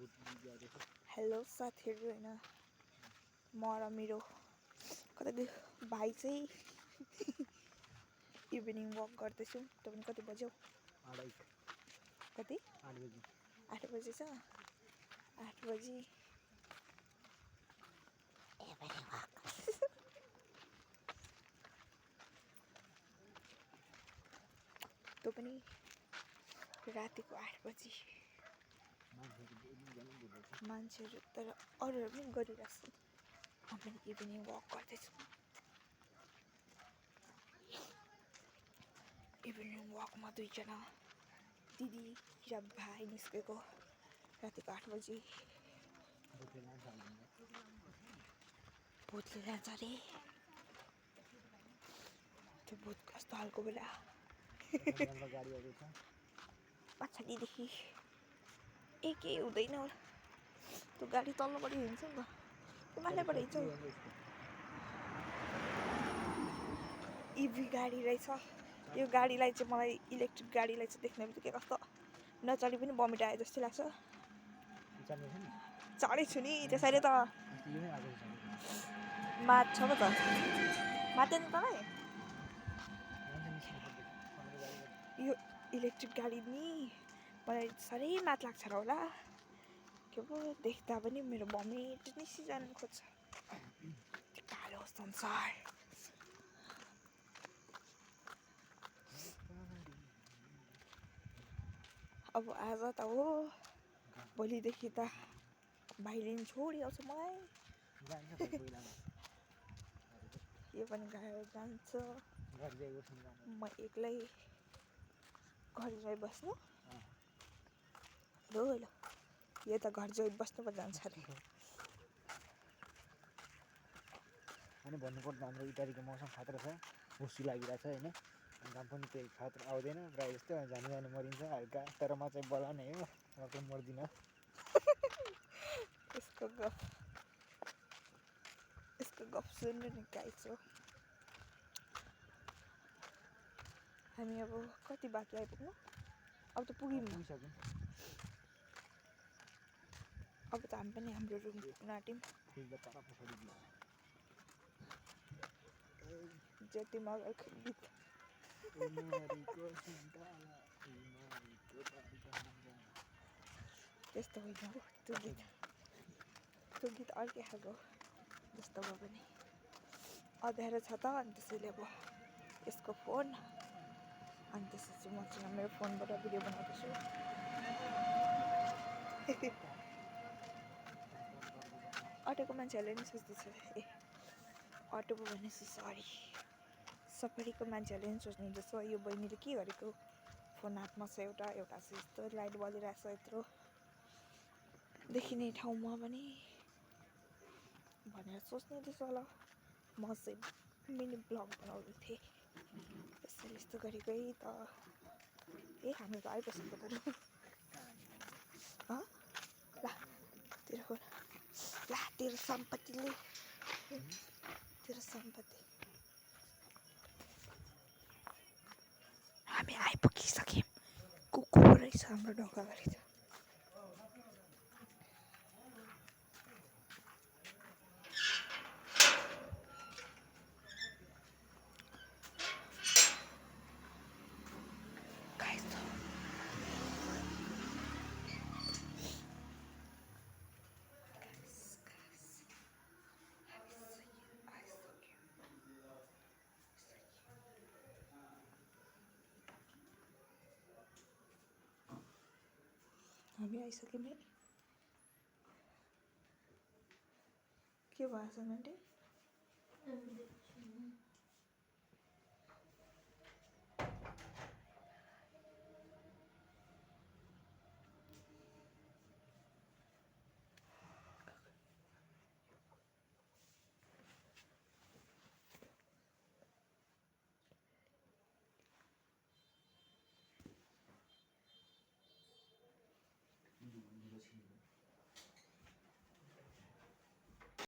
Hello साथीहरू होइन म र मेरो कतै भाइ चाहिँ इभिनिङ वक गर्दैछौँ। तपाईँ कति बज्यो? कति 8 बजी छ। 8 बजी इभिनिङ वक। त्यो पनि रातिको 8 बजी। मान्छेहरू तर अरूहरू पनि गरिरहेछ। म पनि इभिनिङ वक गर्दैछु। इभिनिङ वकमा 2 जना दिदी र भाइ निस्केको रातिको 8 बजी। भूतले लान्छ अरे। त्यो भूत कस्तो हालको बेला पछाडिदेखि केही हुँदैन। त्यो गाडी तल्लोपट्टि हिँड्छ नि त, त्यो माथिल्लोपट्टि हिँड्छ। इभी गाडी रहेछ यो गाडीलाई चाहिँ। मलाई इलेक्ट्रिक गाडीलाई चाहिँ देख्ने बित्तिकै कस्तो नचढी पनि बमिट आयो जस्तो लाग्छ। चढेछु नि त्यसैले त मात्छ पो त। मातेन तपाईँ? यो इलेक्ट्रिक गाडी नि मलाई साह्रै मात लाग्छ र होला। के पो देख्दा पनि मेरो बमिट निस्किजानु खोज्छ। त्यो कालो संसार। अब आज त हो, भोलिदेखि त भाइले छोडी आउँछ मलाई। यो पनि गएर जान्छ। म एक्लै घर गइबस्नु। ल यो त घर गइ बस्नु पो जान्छ अरे। अनि भन्नुपर्दा हाम्रो इटारीको मौसम खतरा छ। हुस्सु लागिरहेछ होइन। घाम पनि त्यही खतरा आउँदैन प्रायः जस्तो। जानु जानु मरिन्छ हल्का। तर म चाहिँ बला नै हो, म चाहिँ मर्दिनँ। यसको गफ सुन्नु नि गाइस हो। हामी अब कति बाँकी आइपुग्नु? अब त पुग्यौँ। अब त हामी पनि हाम्रो रुम पुग्न आँट्यौँ। जति मगरको गीत। त्यस्तो होइन हो त्यो गीत। त्यो गीत अर्कै खालको जस्तो भए पनि अँध्यारो छ त। अनि त्यसैले अब यसको फोन, अनि त्यसपछि म चाहिँ मेरो फोनबाट भिडियो बनाउँदैछु। अटोको मान्छेहरूले नि सोच्दैछ ए अटो पो भनेपछि सरी। सफारीको मान्छेहरूले नि सोच्नुहुँदैछ यो बहिनीले के गरेको, फोन हातमा छ एउटा चाहिँ यस्तो लाइट बलिरहेछ यत्रो देखिने ठाउँमा पनि भनेर सोच्नुहुँदैछ होला। म चाहिँ मिनी ब्लग बनाउँदै थिएँ त्यसैले यस्तो गरेको है त। ए हाम्रो त आइबसेको त। ला तेरो फोन, ला तेरो सम्पत्तिले, तेरो सम्पत्ति। हामी आइपुगिसक्यौँ। कुकुर रहेछ हाम्रो ढोका अगाडि त। हामी आइसक्यौँ है। के भएछ आन्टी?